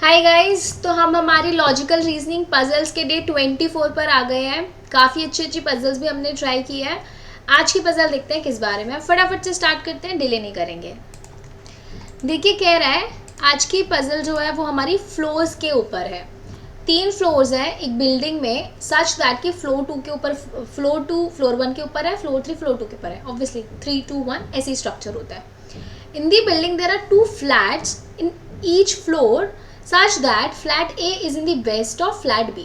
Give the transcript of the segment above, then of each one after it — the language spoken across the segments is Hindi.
हाय गाइस, तो हम हमारी लॉजिकल रीजनिंग पजल्स के डे 24 पर आ गए हैं। काफ़ी अच्छी अच्छी पजल्स भी हमने ट्राई की है। आज की पजल देखते हैं किस बारे में। फटाफट से स्टार्ट करते हैं, डिले नहीं करेंगे। देखिए, कह रहा है आज की पजल जो है वो हमारी फ्लोर्स के ऊपर है। 3 फ्लोर्स हैं एक बिल्डिंग में, सच दैट कि फ्लोर 2 के ऊपर, फ्लोर 2 फ्लोर 1 के ऊपर है, फ्लोर 3 फ्लोर 2 के ऊपर है। ऑब्वियसली 3 2 1 ऐसी स्ट्रक्चर होता है। In the building there are 2 flats in each floor such that flat A is in the west of flat B.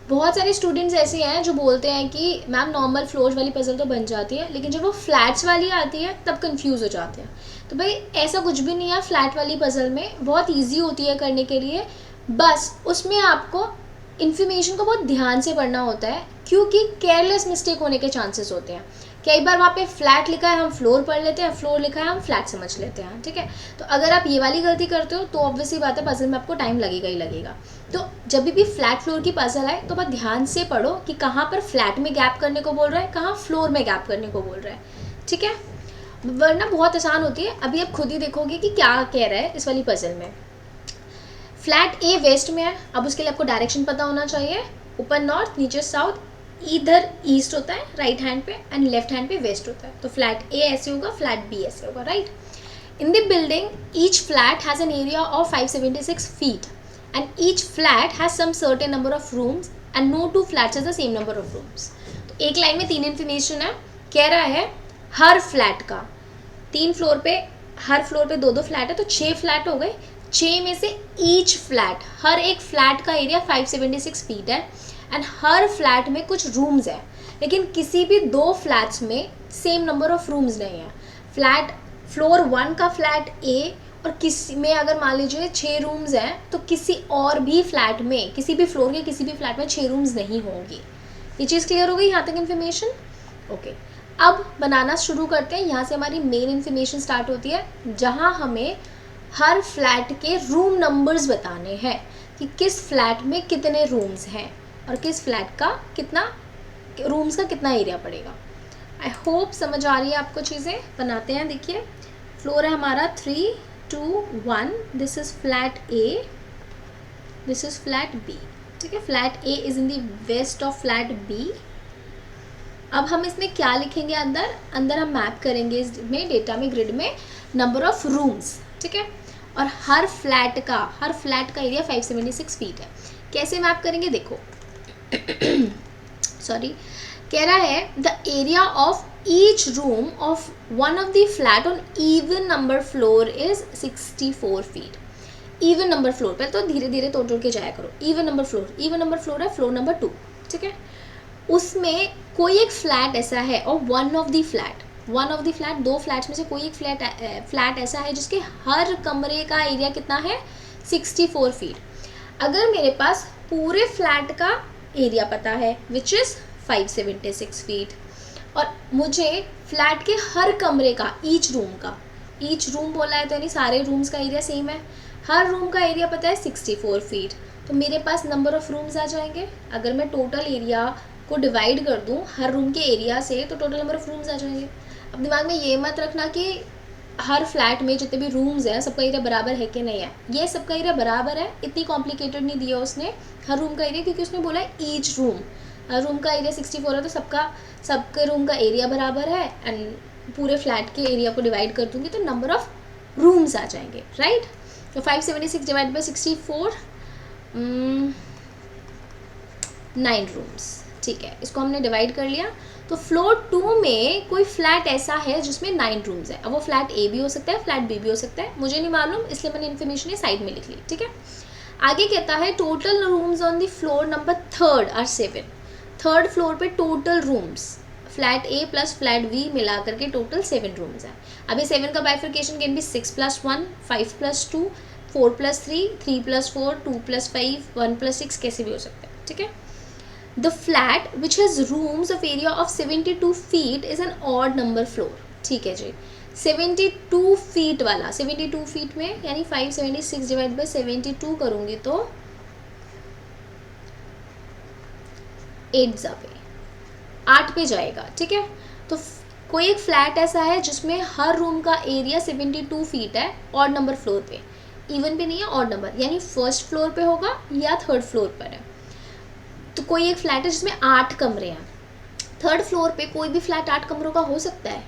बहुत सारे स्टूडेंट्स ऐसे हैं जो बोलते हैं कि मैम नॉर्मल फ्लोर्स वाली पजल तो बन जाती है, लेकिन जब वो फ्लैट्स वाली आती है तब कंफ्यूज हो जाते हैं। तो भाई ऐसा कुछ भी नहीं है, फ्लैट वाली पजल में बहुत इजी होती है करने के लिए। बस उसमें आपको इन्फॉर्मेशन को बहुत ध्यान से पढ़ना होता है, क्योंकि केयरलेस मिस्टेक होने के चांसेस होते हैं। कई बार वहाँ पे फ्लैट लिखा है हम फ्लोर पढ़ लेते हैं, फ्लोर लिखा है हम फ्लैट समझ लेते हैं। ठीक है, तो अगर आप ये वाली गलती करते हो तो ऑब्वियसली बात है पजल में आपको टाइम लगेगा ही लगेगा। तो जब भी फ्लैट फ्लोर की पजल आए तो बहुत ध्यान से पढ़ो कि कहाँ पर फ्लैट में गैप करने को बोल रहा है, कहाँ फ्लोर में गैप करने को बोल रहा है। ठीक है, वरना बहुत आसान होती है। अभी आप खुद ही देखोगे कि क्या कह रहा है इस वाली पजल में। फ्लैट ए वेस्ट में है, अब उसके लिए आपको डायरेक्शन पता होना चाहिए। ऊपर नॉर्थ, नीचे साउथ, इधर ईस्ट होता है राइट हैंड पे एंड लेफ्ट हैंड पे वेस्ट होता है। तो फ्लैट ए ऐसे होगा, फ्लैट बी ऐसे होगा, right. In the building each flat has an area of 576 feet and each flat has some certain number of rooms and no two flats has the same number of rooms. तो एक लाइन में 3 इन्फॉर्मेशन है। कह रहा है हर फ्लैट का 3 फ्लोर पे, हर फ्लोर पे 2-2 फ्लैट है, तो 6 फ्लैट हो गए। 6 में से ईच फ्लैट, हर एक फ्लैट का एरिया 576 फीट है एंड हर फ्लैट में कुछ रूम्स है, लेकिन किसी भी 2 फ्लैट्स में सेम नंबर ऑफ रूम्स नहीं है। फ्लैट फ्लोर 1 का फ्लैट ए और किसी में अगर मान लीजिए 6 रूम्स हैं, तो किसी और भी फ्लैट में, किसी भी फ्लोर के किसी भी फ्लैट में 6 रूम्स नहीं होंगी। ये चीज़ क्लियर हो गई यहाँ तक इन्फॉर्मेशन? ओके, अब बनाना शुरू करते हैं। यहाँ से हमारी मेन इन्फॉर्मेशन स्टार्ट होती है, जहाँ हमें हर फ्लैट के रूम नंबर्स बताने हैं कि किस फ्लैट में कितने रूम्स हैं और किस फ्लैट का कितना रूम्स का कितना एरिया पड़ेगा। आई होप समझ आ रही है आपको चीज़ें। बनाते हैं। देखिए, फ्लोर है हमारा 3 2 1। This is flat A, this is flat B. ठीक है, flat A is in the west of flat B. अब हम इसमें क्या लिखेंगे, अंदर हम मैप करेंगे इसमें डेटा में, ग्रिड में, नंबर ऑफ रूम्स। ठीक है, और हर फ्लैट का एरिया 576 फीट है। कैसे मैप करेंगे देखो। सॉरी, कह रहा है the area of each room of one of the flat on even number floor is 64 feet. Even number floor पर तो धीरे धीरे तोड़ के जाया करो। इवन नंबर फ्लोर है फ्लोर नंबर 2। ठीक है, उसमें कोई एक फ्लैट ऐसा है और one of the flat 2 flats में से कोई एक फ्लैट ऐसा है जिसके हर कमरे का एरिया कितना है, 64 फीट। अगर मेरे पास पूरे फ्लैट का एरिया पता है विच इज़ 576 फीट, और मुझे फ्लैट के हर कमरे का, ईच रूम बोला है तो यानी सारे रूम्स का एरिया सेम है, हर रूम का एरिया पता है 64 फीट, तो मेरे पास नंबर ऑफ रूम्स आ जाएंगे। अगर मैं टोटल एरिया को डिवाइड कर दूं हर रूम के एरिया से तो टोटल नंबर ऑफ रूम्स आ जाएंगे। अब दिमाग में ये मत रखना कि हर फ्लैट में जितने भी रूम्स हैं सबका एरिया बराबर है कि नहीं है। ये सबका एरिया बराबर है, इतनी कॉम्प्लिकेटेड नहीं दिया उसने हर रूम का एरिया, क्योंकि उसने बोला है ईच रूम, हर रूम का एरिया 64 है तो सबके रूम का एरिया बराबर है एंड पूरे फ्लैट के एरिया को डिवाइड कर दूंगी तो नंबर ऑफ रूम्स आ जाएंगे, राइट। तो 576 डिवाइड बाई 64, 9 रूम्स। ठीक है, इसको हमने डिवाइड कर लिया। तो फ्लोर 2 में कोई फ्लैट ऐसा है जिसमें 9 रूम्स है। अब वो फ्लैट ए भी हो सकता है, फ्लैट बी भी हो सकता है, मुझे नहीं मालूम, इसलिए मैंने इन्फॉर्मेशन ये साइड में लिख ली। ठीक है, आगे कहता है total rooms on the floor number 3 or 7। Third floor पे total rooms flat A plus flat B मिला करके टोटल 7 रूम्स हैं। अभी 7 का बाइफिकेशन कैन बी 6 + 1, 5 + 2, 4 + 3, 3 + 4, 2 + 5, 1 + 6, कैसे भी हो सकता है। ठीक है, The flat which has rooms of area of 72 feet is an odd number floor। ठीक है जी, 72 फीट वाला, 72 फीट में यानी 576 डिवाइड बाई 72 करूँगी तो 8 पे जाएगा। ठीक है, तो कोई एक फ्लैट ऐसा है जिसमें हर रूम का एरिया 72 फीट है ऑड नंबर फ्लोर पे, इवन भी नहीं है, ऑड नंबर, यानी फर्स्ट फ्लोर पे होगा या थर्ड फ्लोर पर है। तो कोई एक फ्लैट है जिसमें 8 कमरे हैं, थर्ड फ्लोर पे कोई भी फ्लैट 8 कमरों का हो सकता है?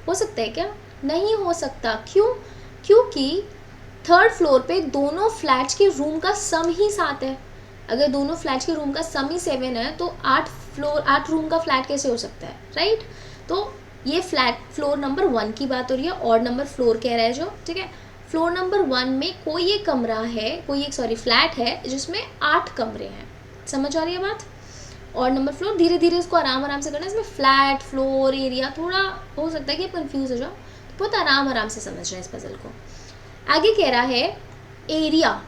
हो सकता है क्या? नहीं हो सकता। क्यों? क्योंकि थर्ड फ्लोर पे दोनों फ्लैट्स के रूम का सम ही 7 है। अगर दोनों फ्लैट्स के रूम का सम ही 7 है तो 8 रूम का फ्लैट कैसे हो सकता है, राइट? तो ये फ्लैट फ्लोर नंबर 1 की बात हो रही है, ऑड नंबर फ्लोर कह रहा है जो, ठीक है। फ्लोर नंबर 1 में कोई एक कमरा है, कोई एक फ्लैट है जिसमें 8 कमरे हैं। समझ आ रही है बात? और नंबर फ्लोर, धीरे धीरे इसको आराम से करना। इसमें फ्लैट, फ्लोर, एरिया थोड़ा हो सकता है कि आप कंफ्यूज हो जाओ, तो बहुत आराम से समझ रहे हैं इस पजल को। आगे कह रहा है area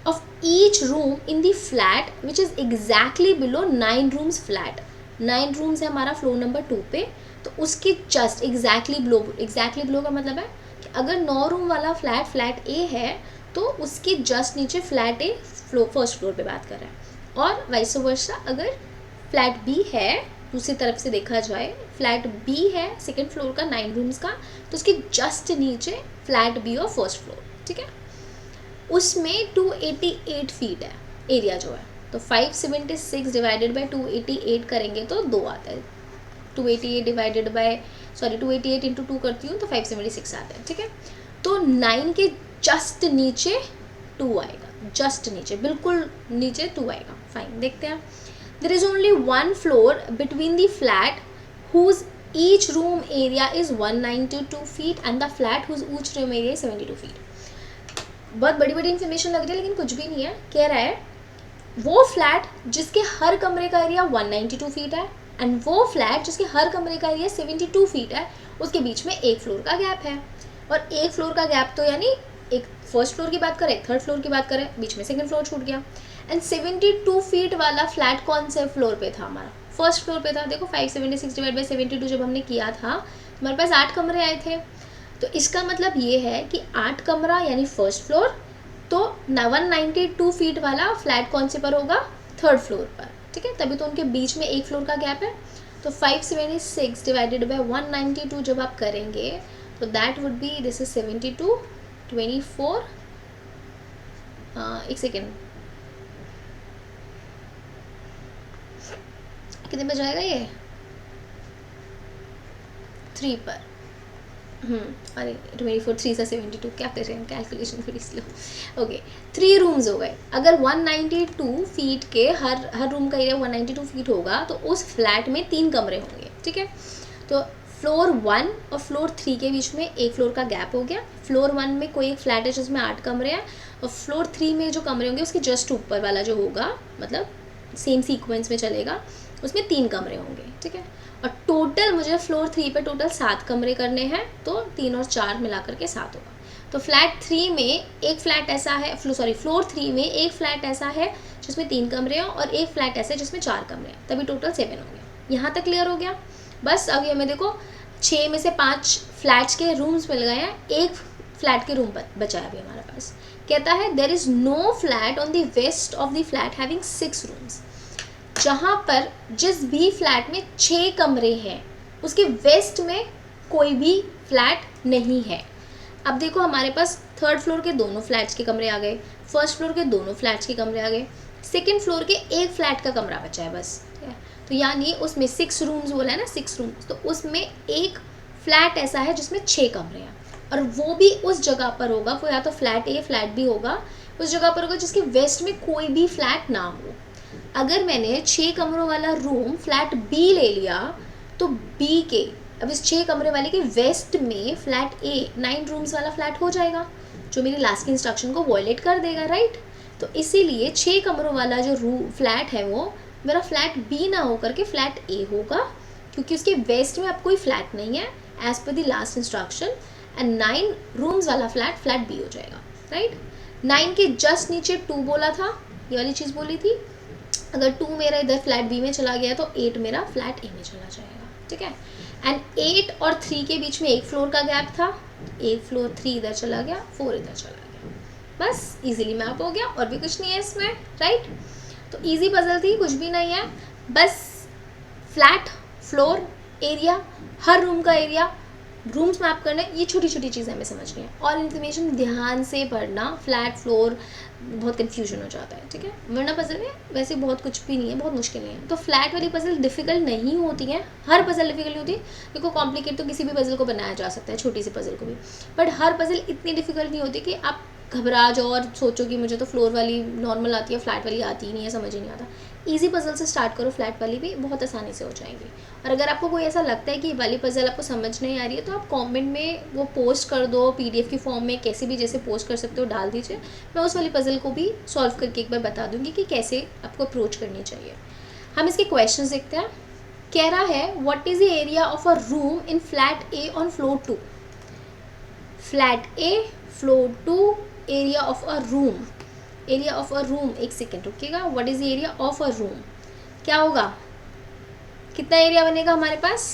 of each room in the flat which is exactly below 9 rooms flat. 9 rooms है हमारा फ्लोर नंबर 2 पे, तो उसके जस्ट एग्जैक्टली बिलो का मतलब है कि अगर 9 रूम वाला फ्लैट ए है तो उसके जस्ट नीचे फ्लैट ए फर्स्ट फ्लोर पे बात कर रहा है। और वाइस वर्सा अगर फ्लैट बी है, दूसरी तरफ से देखा जाए, फ्लैट बी है सेकेंड फ्लोर का 9 रूम्स का, तो उसके जस्ट नीचे फ्लैट बी और फर्स्ट फ्लोर, ठीक है। उसमें 288 फीट है एरिया जो है, तो 576 डिवाइडेड बाई 288 करेंगे तो 2 आता है। 288 इंटू 2 करती हूँ तो 576 आता है, ठीक है। तो 9 के जस्ट नीचे 2 आएगा, जस्ट नीचे, बिल्कुल नीचे 2 आएगा। फाइन, देखते हैं। There is only one floor between the flat whose each room area is 192 feet and the flat whose each room area is 72 feet. बहुत बड़ी बड़ी इन्फॉर्मेशन लग रही है लेकिन कुछ भी नहीं है। कह रहा है वो फ्लैट जिसके हर कमरे का एरिया 192 फीट है एंड वो फ्लैट जिसके हर कमरे का एरिया 72 फीट है, उसके बीच में एक फ्लोर का गैप है। और एक फ्लोर का गैप तो यानी एक फर्स्ट फ्लोर की बात करें, थर्ड फ्लोर की बात करें, बीच में सेकंड फ्लोर छूट गया। एंड 72 फीट वाला फ्लैट कौन से फ्लोर पे था? हमारा फर्स्ट फ्लोर पे था। देखो 576 डिवाइड बाई 72 जब हमने किया था हमारे पास 8 कमरे आए थे, तो इसका मतलब ये है कि 8 कमरा यानी फर्स्ट फ्लोर, तो 192 फीट वाला फ्लैट कौन से पर होगा? थर्ड फ्लोर पर, ठीक है। तभी तो उनके बीच में एक फ्लोर का गैप है। तो 576 डिवाइडेड बाई 192 जब आप करेंगे तो that would be, this is 72, 24, एक सेकेंड, कितने पे जाएगा ये? 3 पर। अरे 24, 3 से 72, क्या कर रहे हैं, कैलकुलेशन थोड़ी स्लो। ओके, 3 रूम्स हो गए। अगर 192 फीट के हर रूम का एरिया 192 फीट होगा तो उस फ्लैट में 3 कमरे होंगे, ठीक है। तो फ्लोर 1 और फ्लोर 3 के बीच में एक फ्लोर का गैप हो गया। फ्लोर 1 में कोई एक फ्लैट है जिसमें 8 कमरे हैं, और फ्लोर 3 में जो कमरे होंगे उसके जस्ट ऊपर वाला जो होगा, मतलब सेम सीक्वेंस में चलेगा, उसमें 3 कमरे होंगे, ठीक है। और टोटल मुझे फ्लोर 3 पे टोटल 7 कमरे करने हैं, तो 3 और 4 मिला करके 7 होगा। तो फ्लैट 3 में एक फ्लैट ऐसा है, फ्लोर 3 में एक फ्लैट ऐसा है जिसमें 3 कमरे हैं और एक फ्लैट ऐसा है जिसमें 4 कमरे हैं, तभी टोटल 7 हो गया। यहाँ तक क्लियर हो गया? बस अभी हमें देखो 6 में से 5 फ्लैट्स के रूम्स मिल गए हैं, एक फ्लैट के रूम बचा है अभी हमारे पास। कहता है there is no flat on the west of the flat having 6 rooms. जहाँ पर जिस भी फ्लैट में 6 कमरे हैं उसके वेस्ट में कोई भी फ्लैट नहीं है। अब देखो हमारे पास थर्ड फ्लोर के दोनों फ्लैट्स के कमरे आ गए, फर्स्ट फ्लोर के दोनों फ्लैट्स के कमरे आ गए, सेकंड फ्लोर के एक फ्लैट का कमरा बचा है बस, ठीक है। तो यानी उसमें 6 रूम्स बोला है ना, 6 रूम्स, तो उसमें एक फ्लैट ऐसा है जिसमें 6 कमरे हैं, और वो भी उस जगह पर होगा, वो या तो फ्लैट ए फ्लैट बी होगा, उस जगह पर होगा जिसके वेस्ट में कोई भी फ्लैट ना हो। अगर मैंने 6 कमरों वाला रूम फ्लैट बी ले लिया तो बी के, अब इस 6 कमरे वाले के वेस्ट में फ्लैट ए 9 रूम्स वाला फ्लैट हो जाएगा, जो मेरी लास्ट की इंस्ट्रक्शन को वॉयलेट कर देगा, राइट। तो इसीलिए 6 कमरों वाला जो फ्लैट है वो मेरा फ्लैट बी ना होकर के फ्लैट ए होगा, क्योंकि उसके वेस्ट में अब कोई फ्लैट नहीं है as per the last instruction, and 9 rooms वाला फ्लैट बी हो जाएगा, राइट। 9 के जस्ट नीचे 2 बोला था, ये वाली चीज़ बोली थी। अगर 2 मेरा इधर फ्लैट बी में चला गया तो 8 मेरा फ्लैट ए में चला जाएगा, ठीक है। एंड 8 और 3 के बीच में एक फ्लोर का गैप था, एक फ्लोर 3 इधर चला गया, 4 इधर चला गया, बस इजीली मैप हो गया, और भी कुछ नहीं है इसमें, राइट। तो इजी पजल थी, कुछ भी नहीं है, बस फ्लैट, फ्लोर, एरिया, हर रूम का एरिया रूम्स मैप करना, ये छोटी छोटी चीज़ें हमें समझनी है। और इन्फॉर्मेशन ध्यान से पढ़ना, फ्लैट फ्लोर बहुत कन्फ्यूजन हो जाता है, ठीक है। वरना पजल में वैसे बहुत कुछ भी नहीं है, बहुत मुश्किल नहीं है। तो फ्लैट वाली पजल डिफिकल्ट नहीं होती है, हर पजल डिफिकल्ट नहीं होती। देखो कॉम्प्लिकेट तो किसी भी पजल को बनाया जा सकता है, छोटी सी पजल को भी, बट हर पजल इतनी डिफिकल्ट नहीं होती कि आप घबरा जाओ और सोचो कि मुझे तो फ्लोर वाली नॉर्मल आती है, फ्लैट वाली आती ही नहीं है, समझ ही नहीं आता। ईजी पजल से स्टार्ट करो, फ्लैट वाली भी बहुत आसानी से हो जाएंगी। और अगर आपको कोई ऐसा लगता है कि ये वाली पजल आपको समझ नहीं आ रही है, तो आप कमेंट में वो पोस्ट कर दो, पीडीएफ की फॉर्म में कैसे भी जैसे पोस्ट कर सकते हो डाल दीजिए। मैं उस वाली पजल को भी सॉल्व करके एक बार बता दूंगी कि कैसे आपको अप्रोच करनी चाहिए। हम इसके क्वेश्चन देखते हैं। कह रहा है what is the area of a room in flat A on floor 2। Flat A, floor 2, area of a room. Area of a room, एक सेकेंड रुकिएगा। What is the area of a room, क्या होगा, कितना एरिया बनेगा हमारे पास।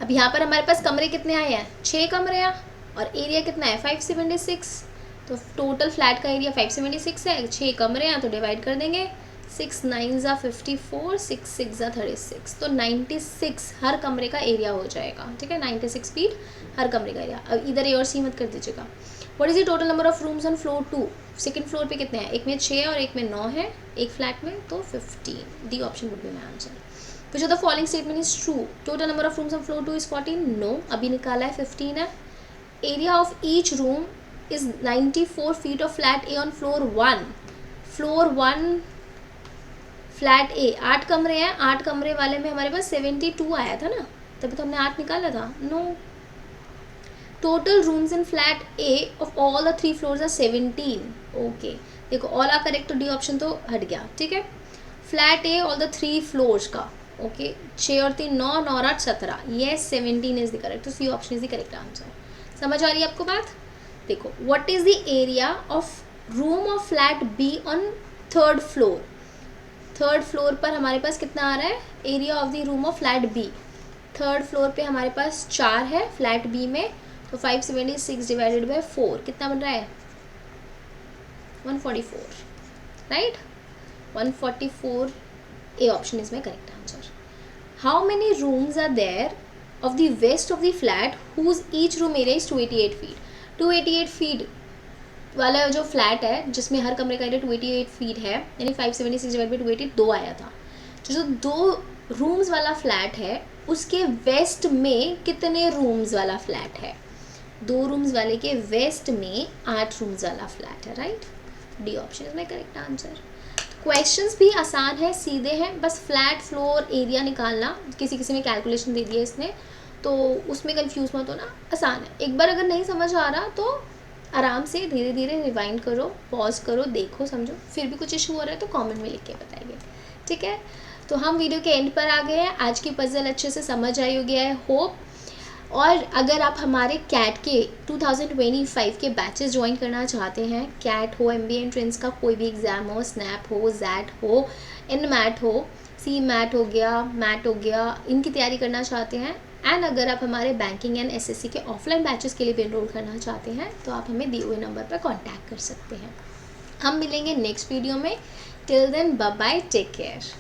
अब यहाँ पर हमारे पास कमरे कितने आए हैं, 6 कमरे हैं, और एरिया कितना है 576। तो टोटल फ्लैट का एरिया 576 है, 6 कमरे हैं, तो डिवाइड कर देंगे। 6 9 ज़ा 54, 6 6 ज़ा 36, तो 96 हर कमरे का एरिया हो जाएगा, ठीक है। 96 फीट हर कमरे का एरिया। अब इधर ए और सी मत कर दीजिएगा। What is the total number of rooms on floor 2। Second floor पे कितने हैं, एक में 6 और एक में 9 है, एक फ्लैट में, तो 15। D option would be my answer. Which of the following statement is true. Total number of rooms on floor 2 is 14। No, अभी निकाला है, 15 है। Area of each room is 94 feet of flat A on floor 1। Floor 1 flat A 8 कमरे हैं, 8 कमरे वाले में हमारे पास 72 आया था ना, तभी तो हमने 8 निकाला था। No, total rooms in flat A of all the 3 floors are 17। Okay, देखो ऑल आर करेक्ट, तो डी ऑप्शन तो हट गया, ठीक है। Flat A all the 3 floors का, ओके, 6 और 3 9, 9 और 8 17, येस 17 इज द करेक्ट, तो C option is the correct answer. समझ आ रही है आपको बात। देखो what is the area of room of flat B on 3rd floor. 3rd floor पर हमारे पास कितना आ रहा है, area of the room of flat B. 3rd floor पे हमारे पास 4 है फ्लैट बी में, तो 576 डिवाइडेड बाय 4 कितना बन रहा है, 144, right. 144 A option is my correct answer. How many rooms are there of the west of the flat whose each room area is 288 feet. 288 feet वाला जो फ्लैट है जिसमें हर कमरे का एरिया 288 फीट है, यानी 576 डिवाइड बाई 288 2 आया था। जो 2 रूम्स वाला फ्लैट है उसके वेस्ट में कितने रूम्स वाला फ्लैट है। 2 रूम्स वाले के वेस्ट में 8 रूम्स वाला फ्लैट है, right. D option is my correct answer. Questions भी आसान है, सीधे हैं, बस फ्लैट फ्लोर एरिया निकालना, किसी किसी में कैलकुलेशन दे दिया इसने, तो उसमें कंफ्यूज मत होना, आसान है। एक बार अगर नहीं समझ आ रहा तो आराम से धीरे धीरे रिवाइंड करो, पॉज करो, देखो, समझो, फिर भी कुछ इशू हो रहा है तो कमेंट में लिख के बताइए, ठीक है। तो हम वीडियो के एंड पर आ गए हैं। आज की पजल अच्छे से समझ आई हो गया है, होप। और अगर आप हमारे कैट के 2025 के बैचेस ज्वाइन करना चाहते हैं, कैट हो, MBA एंट्रेंस का कोई भी एग्ज़ाम हो, स्नैप हो, जैट हो, इनमैट हो, सी मैट हो गया, मैट हो गया, इनकी तैयारी करना चाहते हैं, एंड अगर आप हमारे बैंकिंग एंड SSC के ऑफलाइन बैचेस के लिए भी एनरोल करना चाहते हैं, तो आप हमें दिए हुए नंबर पर कॉन्टैक्ट कर सकते हैं। हम मिलेंगे नेक्स्ट वीडियो में। Till then bye bye, take care.